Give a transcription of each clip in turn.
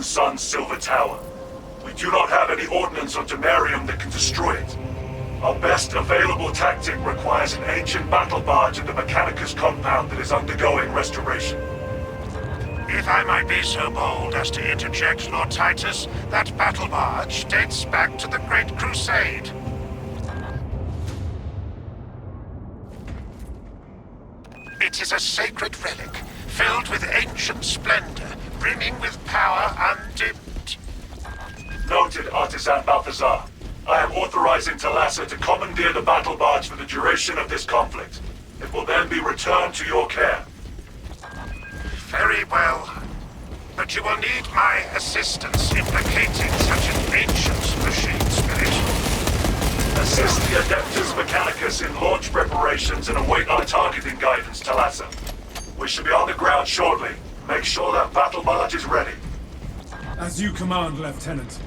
Sun's Silver Tower. We do not have any ordnance on Demarium that can destroy it. Our best available tactic requires an ancient battle barge in the Mechanicus compound that is undergoing restoration. If I might be so bold as to interject, Lord Titus, that battle barge dates back to the Great Crusade. It is a sacred relic, filled with ancient splendor, brimming with power undimmed. Noted, Artisan Balthazar. I am authorizing Talassa to commandeer the battle barge for the duration of this conflict. It will then be returned to your care. Very well. But you will need my assistance in placating such an ancient machine spirit. Assist the Adeptus Mechanicus in launch preparations and await our targeting guidance, Talassa. We should be on the ground shortly. Make sure that battle barge is ready. As you command, Lieutenant.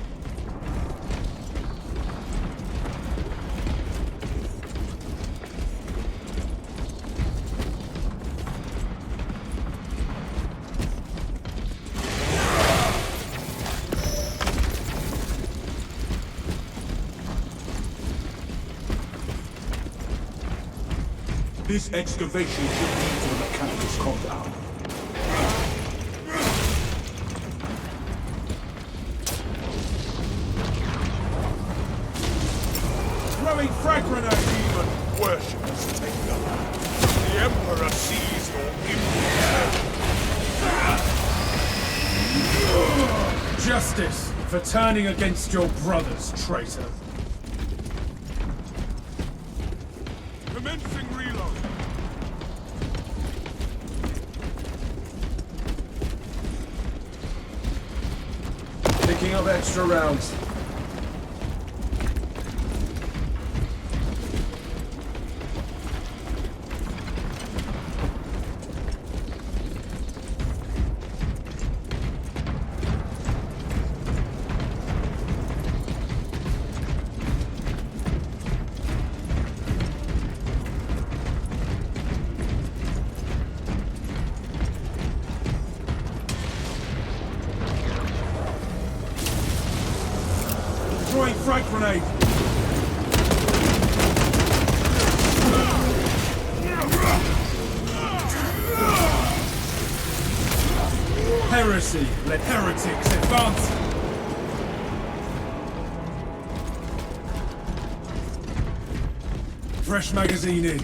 This excavation should lead to the Mechanicus compound. Throwing frag grenade! Even worshippers take the land. The Emperor sees your impiety. Justice for turning against your brothers, traitor. Commencing reload. Picking up extra rounds. Throwing frag grenade! Heresy! Let heretics advance! Fresh magazine in.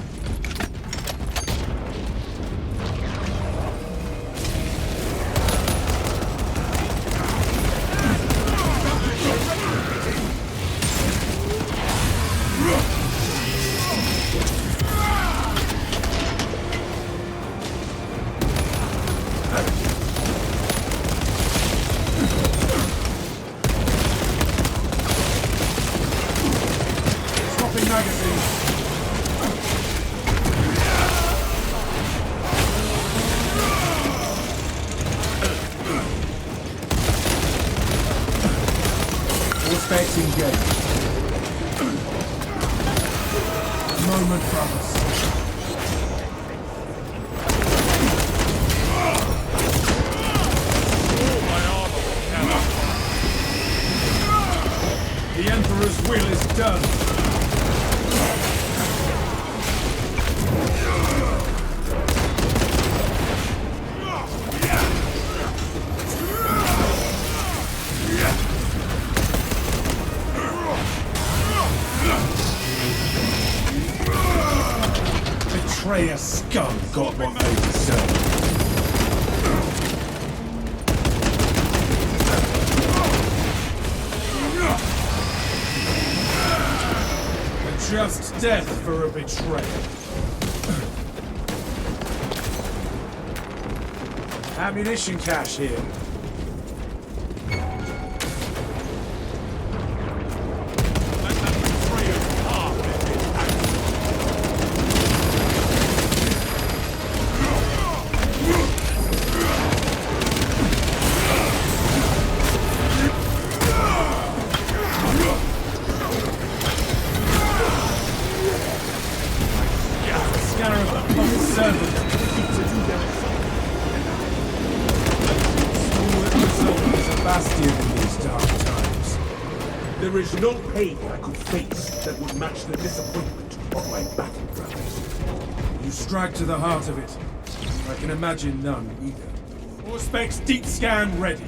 Swapping magazine. All specs engaged. Moment, brothers. The Emperor's will is done. Betrayer scum got what they deserved. Just death for a betrayer. Ammunition cache here. Scanner of the common servant. Small results. bastion in these dark times. There is no pain I could face that would match the disappointment of my battlegrounds. You strike to the heart of it. I can imagine none either. All specs deep scan ready.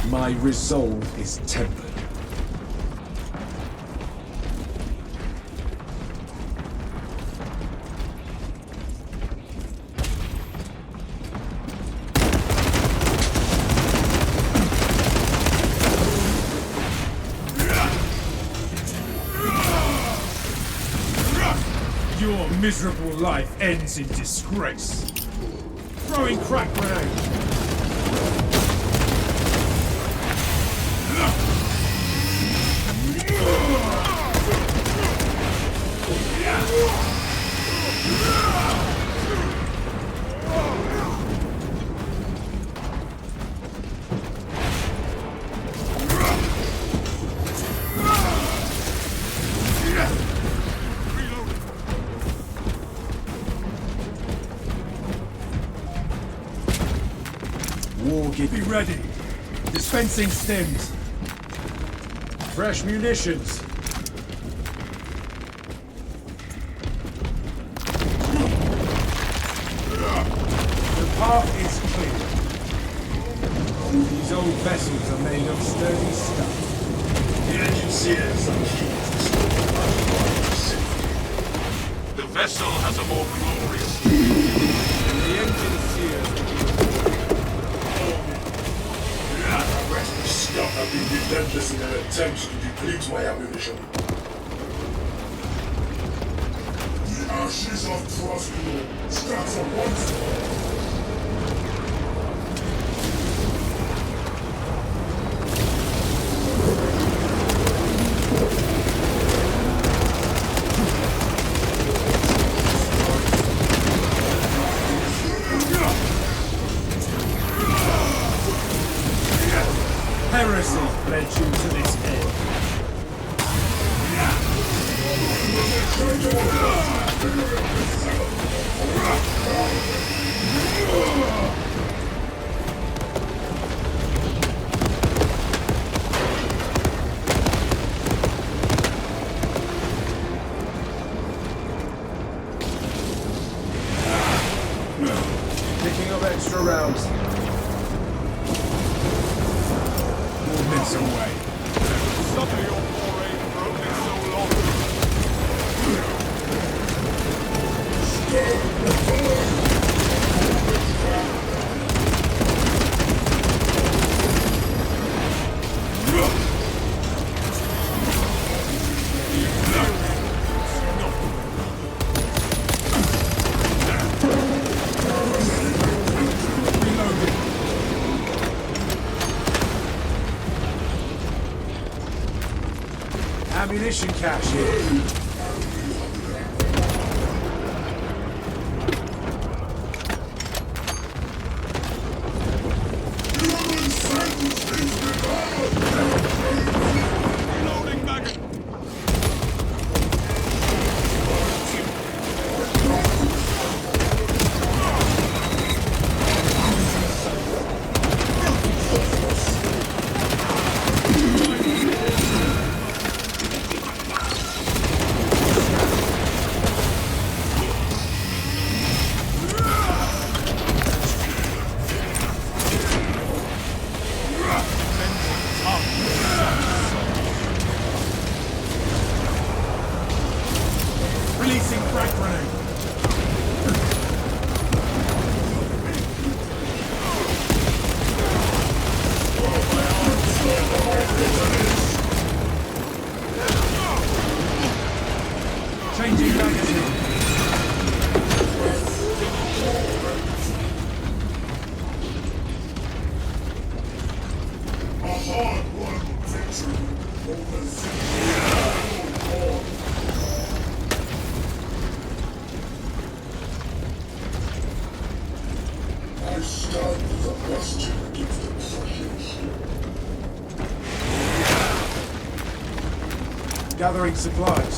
My resolve is tempered. Your miserable life ends in disgrace. Throwing crack grenade. Be ready. Dispensing stims. Fresh munitions. The path is clear. These old vessels are made of sturdy stuff. The engineers are key to storing the vessel has a more glorious. The engineers. Scum have been relentless in their attempts to deplete my ammunition. The ashes of Prospero scatter once more. Heresy led you to this end. Picking up extra rounds. Movements away. Some of your foray broke it so long. Ammunition cache here. Reloading maggot. Releasing frag grenade. Changing magazine. A hard-won victory over I stand as a bastion against the Prussians. Gathering supplies.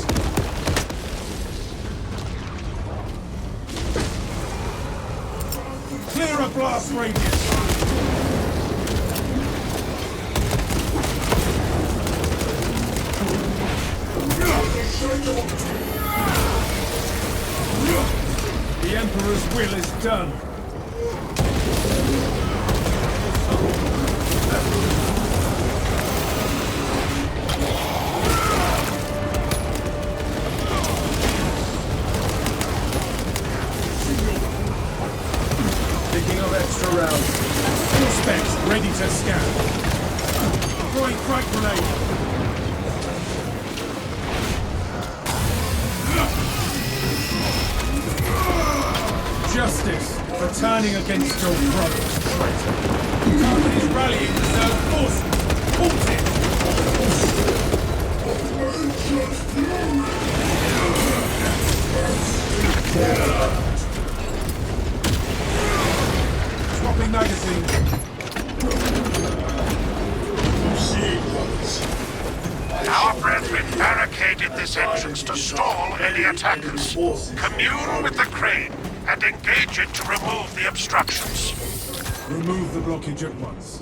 blast radius. The Emperor's will is done. Picking up extra rounds. All specs ready to scan. Throwing crack grenade. Justice for turning against your brothers, traitor. Company's rallying reserve forces. Halt it! Swapping magazine. Our brethren barricaded this entrance to stall any attackers. Commune with the crane and engage it to remove the obstructions. Remove the blockage at once.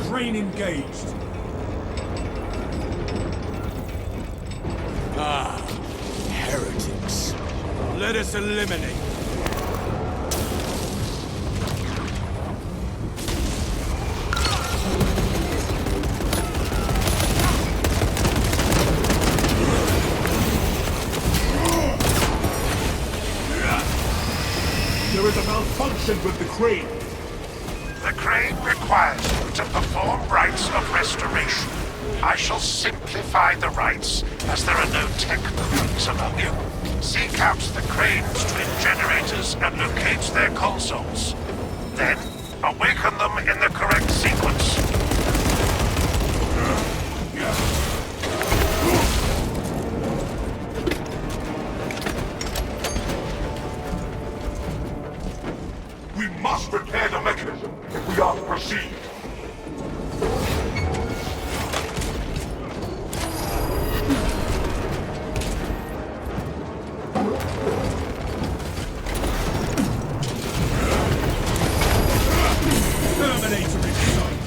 Crane engaged. Heretics. Let us eliminate. There is a malfunction with the crane. The crane requires you to perform rites of restoration. I shall simplify the rites, as there are no technocrats among you. Seek out the crane's twin generators and locate their consoles. Then, awaken them in the correct sequence. We must repair the mechanism if we are to proceed. Terminator in sight.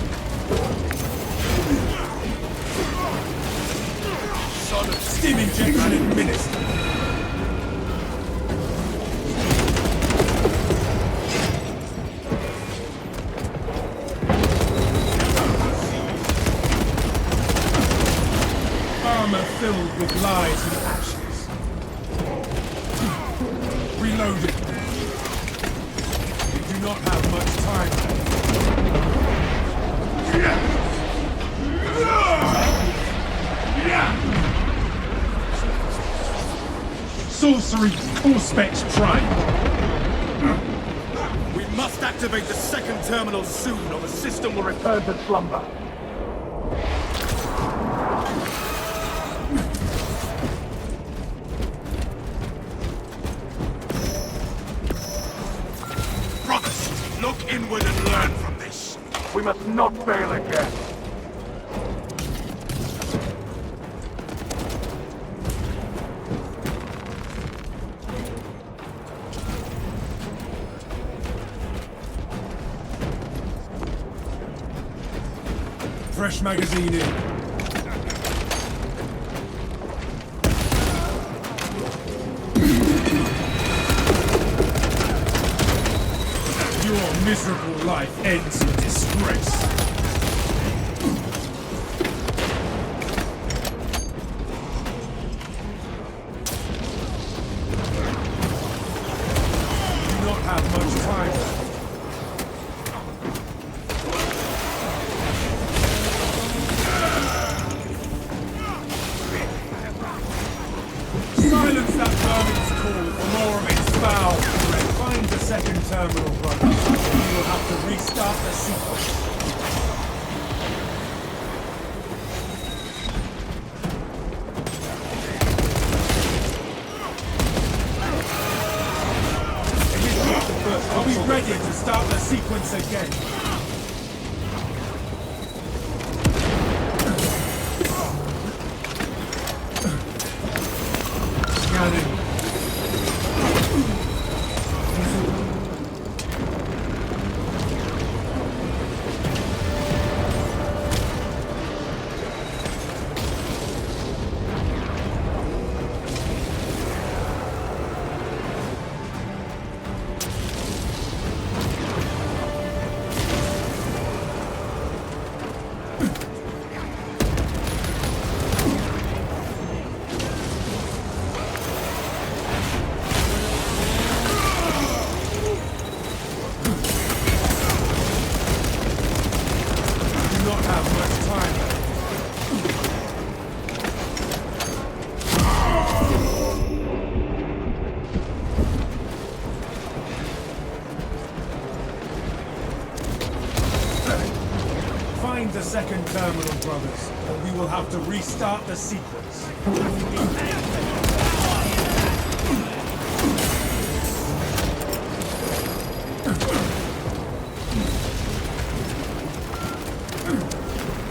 Son of steam injection administered. Armor filled with lies and ashes. Reloading. We do not have much time left. Sorcery, all specs prime. We must activate the second terminal soon, or the system will return to slumber. Brothers, look inward and learn from this. We must not fail again. Fresh magazine in. Your miserable life ends in disgrace. You do not have much time left. Silence that vermin's call for more of its foul threat. Find the second terminal, brother. will have to restart the sequence. Are we ready to start the sequence again? Scanning. Find the second terminal, brothers, or we will have to restart the sequence.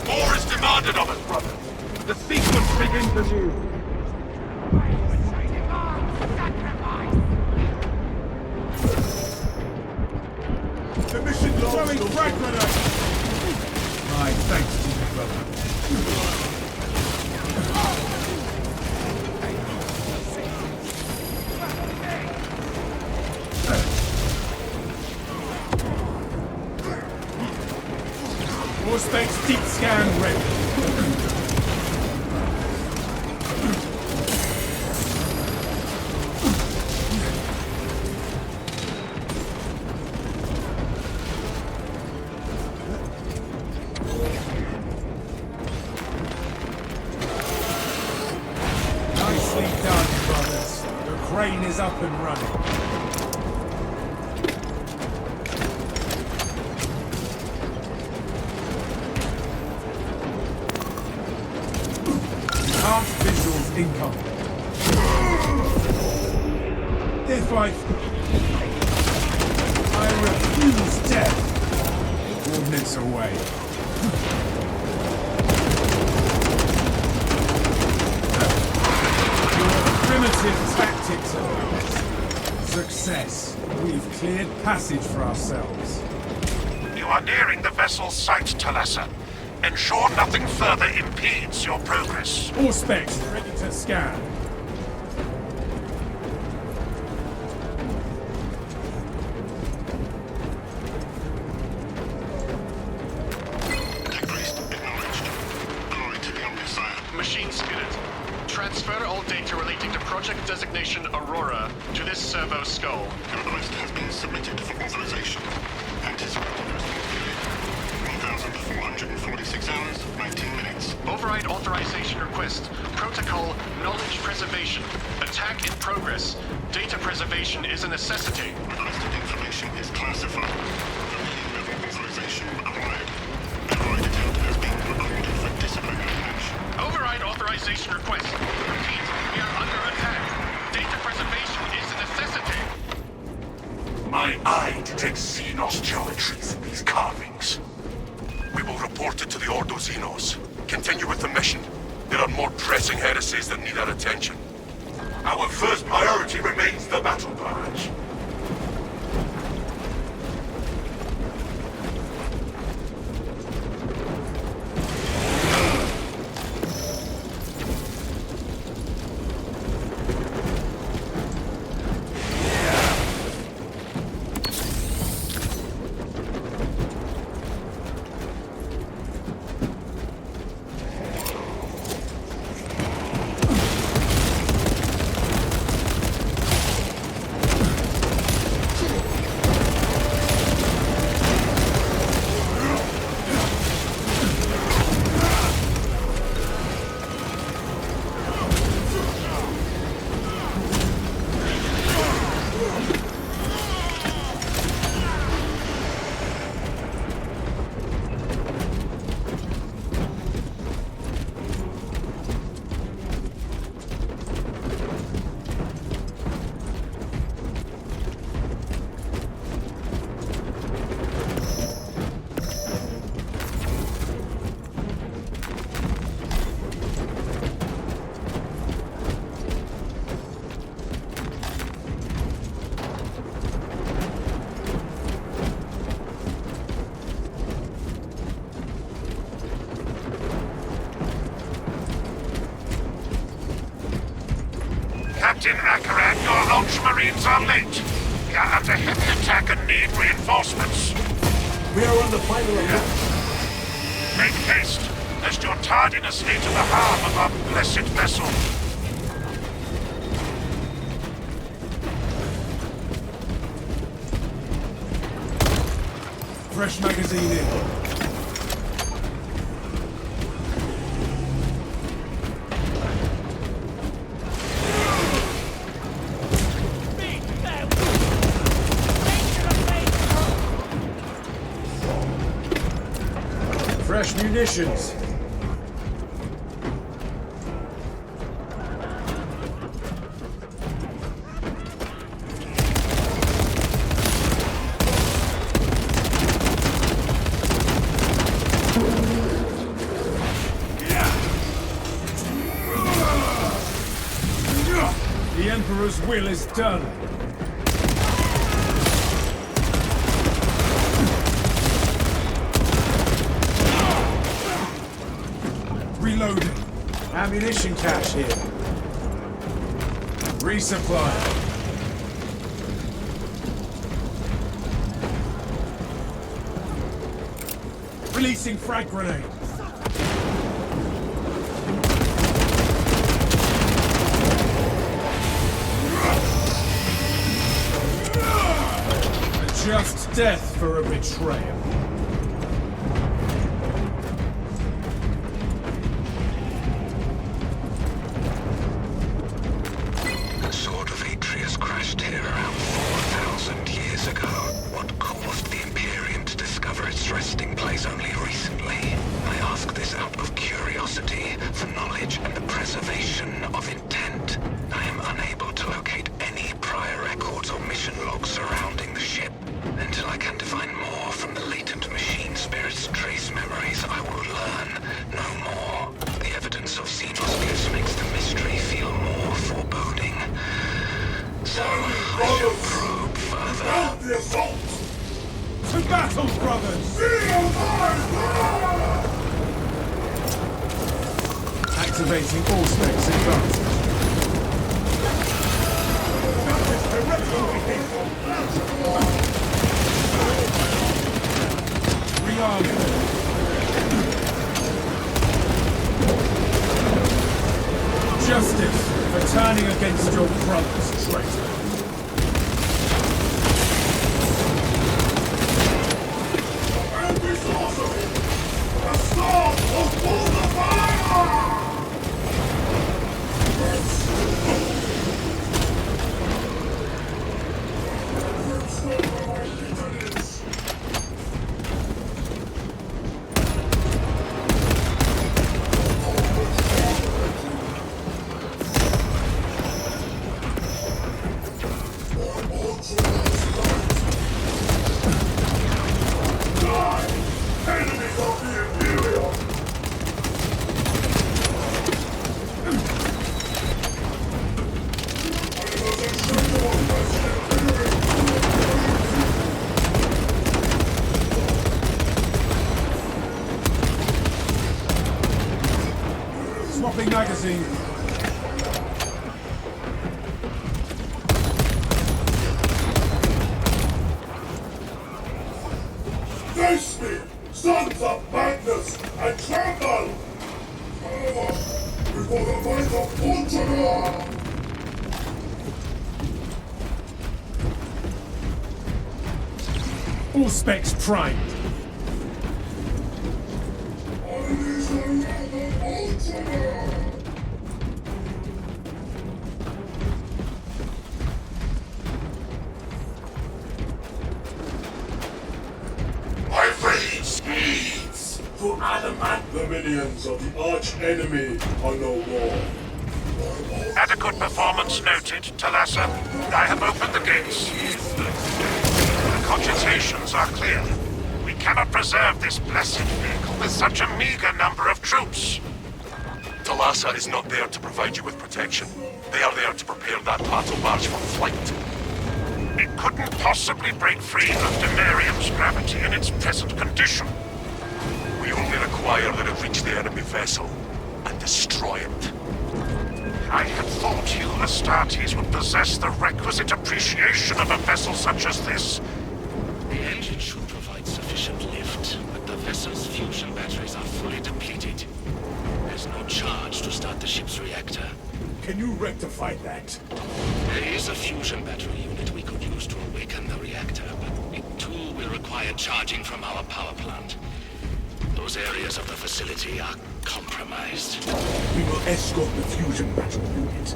More is demanded of us, brother. The sequence begins anew. The mission Throwing launch. frag grenade! My thanks to you, brother. Auspex deep scan ready. Nicely done, brothers. The crane is up and running. Enhanced visuals incoming. If I refuse death. Coordinates away. Your primitive tactics are success. We've cleared passage for ourselves. You are nearing the vessel's site, Talassa. Ensure nothing further impedes your progress. Auspex ready to scan. Priest acknowledged. Glory to the Omniscient. Machine skidded. Transfer all data relating to project designation Aurora to this servo skull. The request has been submitted for authorization. Anticipated response period 1,446 hours, 19 minutes. Override authorization request. Protocol knowledge preservation. Attack in progress. Data preservation is a necessity. Requested information is classified. Remaining level authorization required. Android attempt has been recorded for disciplinary action. Override authorization request. Repeat, we are under attack. Data preservation is a necessity. My eye detects Xenos geometries in these carvings. We will report it to the Ordo Xenos. Continue with the mission. There are more pressing heresies that need our attention. Our first priority remains the battle barrage. Captain Akaran, your Ultramarines are late. We are under heavy attack and need reinforcements. We are on the final approach. Make haste, lest your tardiness lead to the harm of our blessed vessel. Fresh magazine in. Fresh munitions. The Emperor's will is done. Reloading. Ammunition cache here. Resupply. Releasing frag grenade. Just death for a betrayal. The sword of Atreus crashed here around 4,000 years ago. What caused the Imperium to discover its resting place only recently? I ask this out of curiosity, for knowledge and the preservation of intent. I am unable to locate any prior records or mission logs surrounding the ship. Until I can divine more from the latent machine spirit's trace memories, I will learn no more. The evidence of Xenos gifts makes the mystery feel more foreboding. So, I shall probe further. The assault! To battle, brothers! Activating all specs advanced. Rearming. Justice for turning against your brothers, traitor. And this also! The sword will pull the fire! Enemies of the Imperium! Swapping magazine. Face me, sons of madness, and tremble! Before the might of Ultramar! All specs primed. Unleash the wrath of Ultramar! My rage bleeds! For adamant, the minions of the arch-enemy are no more. Adequate performance noted, Talassa. I have opened the gates. The cogitations are clear. We cannot preserve this blessed vehicle with such a meager number of troops. Talassa is not there to provide you with protection. They are there to prepare that battle barge for flight. It couldn't possibly break free of Demarium's gravity in its present condition. We only require that it reach the enemy vessel and destroy it. I had thought you Astartes would possess the requisite appreciation of a vessel such as this. The engine should provide sufficient lift, but the vessel's fusion batteries are fully depleted. There's no charge to start the ship's reactor. Can you rectify that? There is a fusion battery unit we could use to awaken the reactor, but it too will require charging from our power plant. Those areas of the facility are compromised. We will escort the fusion battery unit.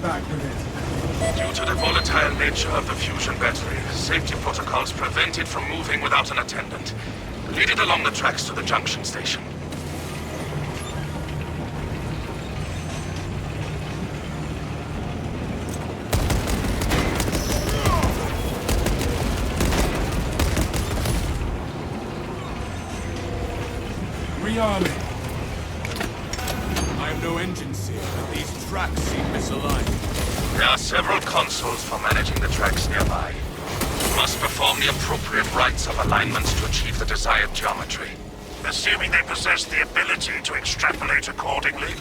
Back with it. Due to the volatile nature of the fusion battery, safety protocols prevent it from moving without an attendant. Lead it along the tracks to the junction station. Rearming. I have no engine seer, but these tracks seem misaligned. There are several consoles for managing the tracks nearby. You must perform the appropriate rites of alignments to achieve the desired geometry. Assuming they possess the ability to extrapolate accordingly.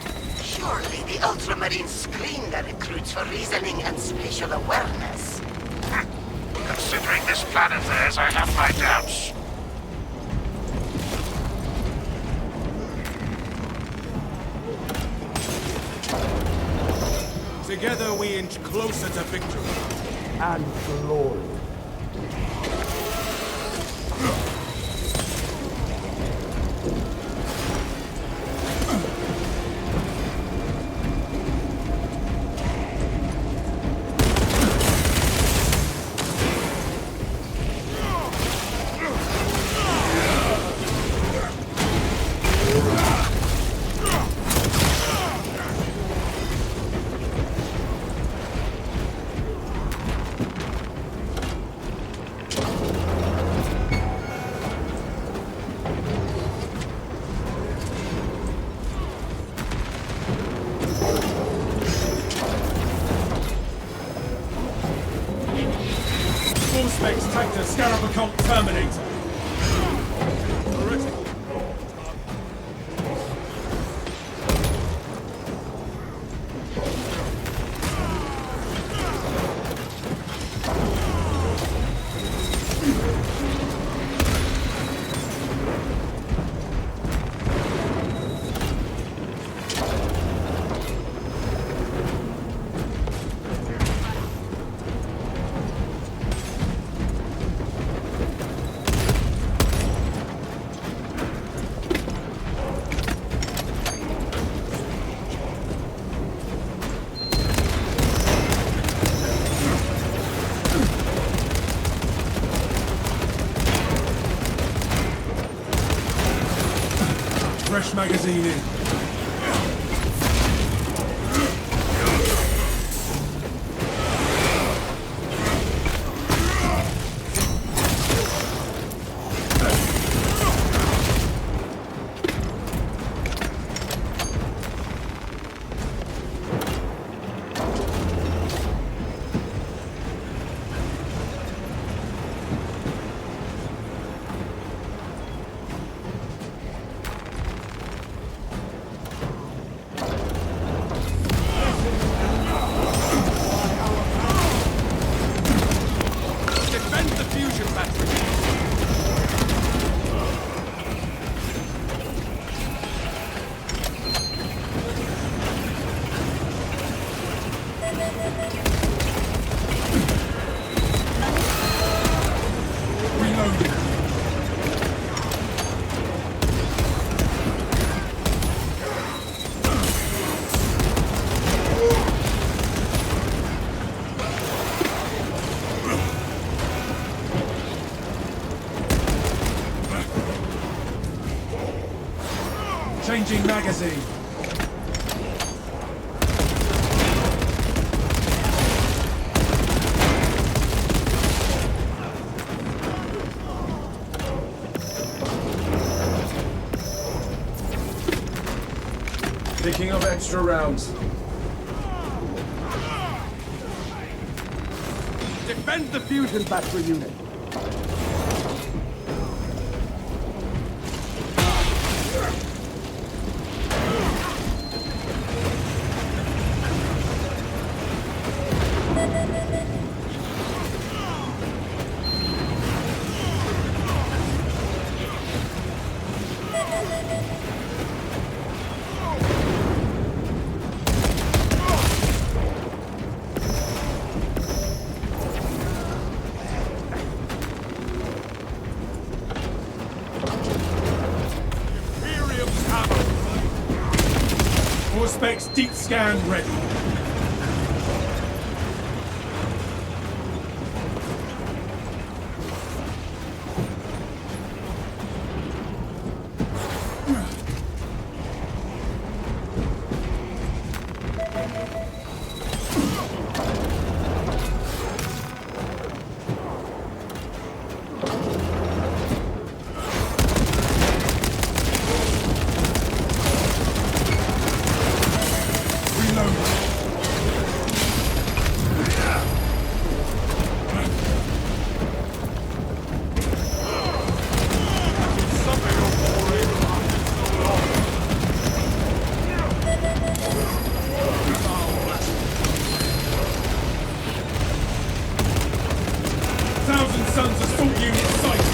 Surely the Ultramarines screen their recruits for reasoning and spatial awareness. Considering this plan of theirs, I have my doubts. Together we inch closer to victory. And glory. Specs Tractor Scarab Terminator. Critical. Fresh magazine in. Changing magazine. Picking up extra rounds. Defend the fusion battery unit. Specs deep scan ready. Sons assault unit sighted.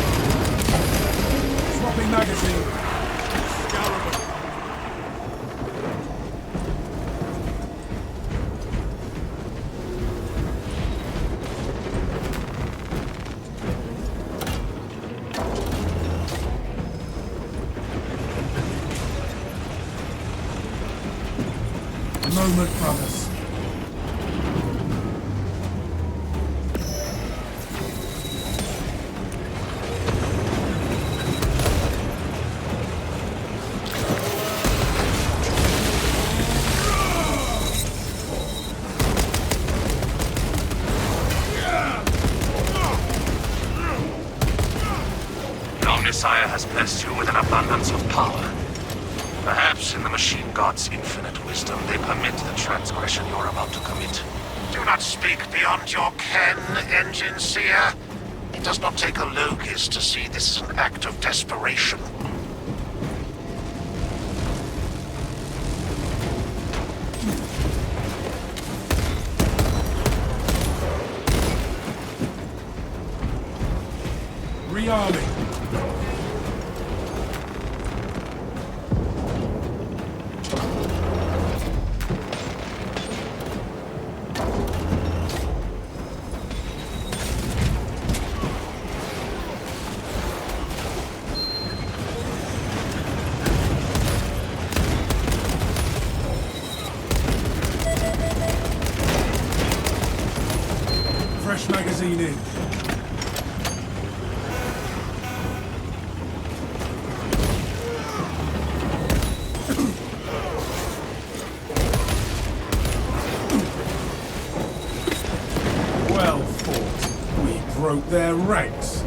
Swapping magazine. A moment, brothers. Messiah has blessed you with an abundance of power. Perhaps in the machine god's infinite wisdom, they permit the transgression you're about to commit. Do not speak beyond your ken, Engine Seer. It does not take a Logis to see this as an act of desperation. Rearming. Fresh magazine in. Well fought. We broke their ranks.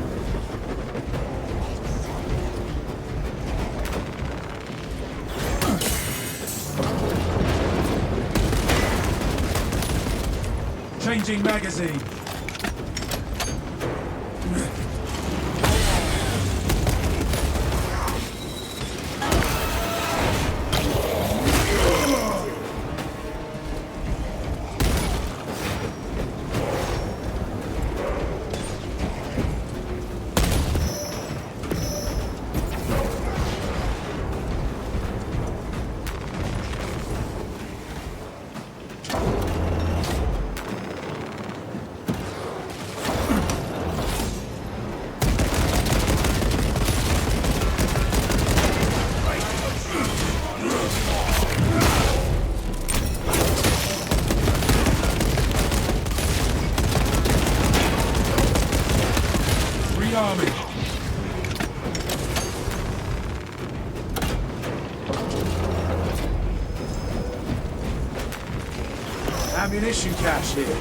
Changing magazine. Rearming. Ammunition cache here.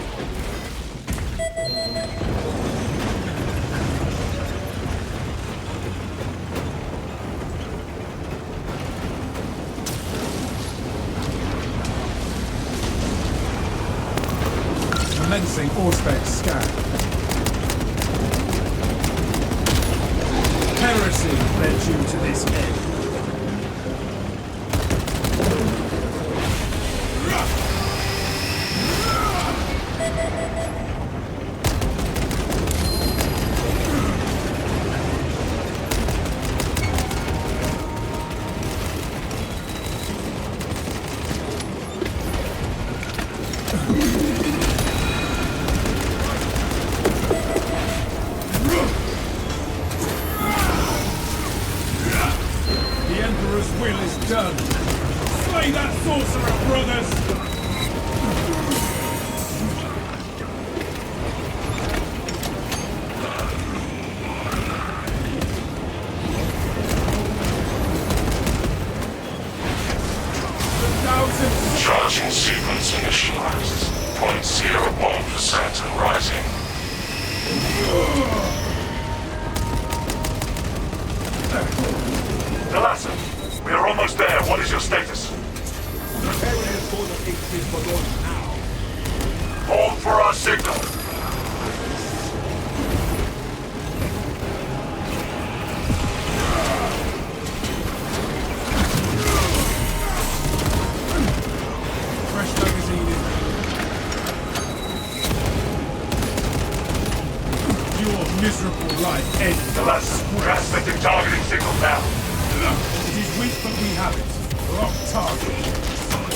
Processing Auspex scan. Heresy led you to this end. Charging sequence initialized. 0.01% and rising. Delassa, we are almost there. What is your status? Preparing for the Atreus for launch now. Hold for our signal. Fresh magazine in. Your miserable life ends. Delassa, transmitting targeting signal now. It is weak, but we have it. Lock target.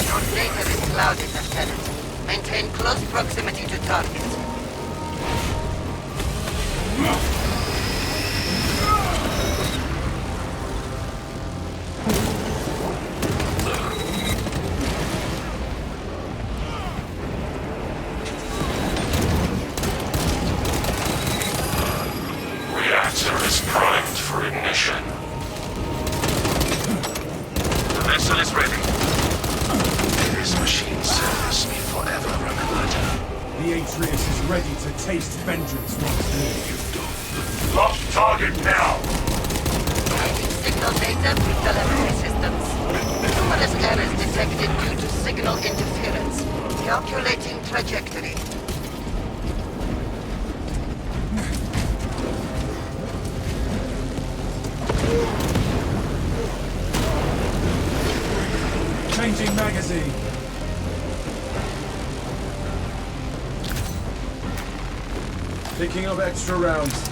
Your data is clouded, Lieutenant. Maintain close proximity to target. Reactor is primed for ignition. The vessel is ready. This machine serves me forever, remembered. The Atreus is ready to taste vengeance once more. Lock target now! Writing signal data through telemetry systems. Numerous errors detected due to signal interference. Calculating trajectory. Changing magazine. Picking up extra rounds.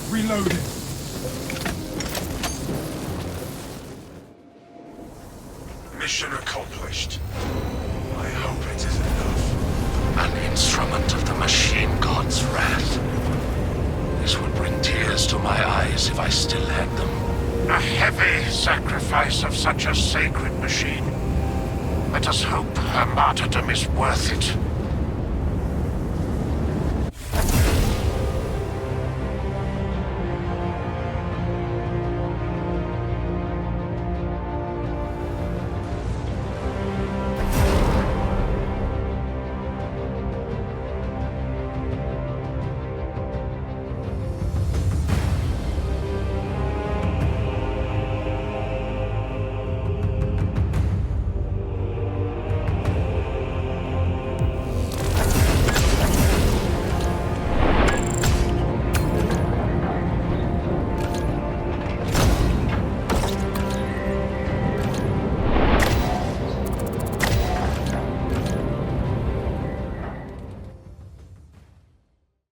Reloading. Mission accomplished. I hope it is enough. An instrument of the machine god's wrath. This would bring tears to my eyes if I still had them. A heavy sacrifice of such a sacred machine. Let us hope her martyrdom is worth it.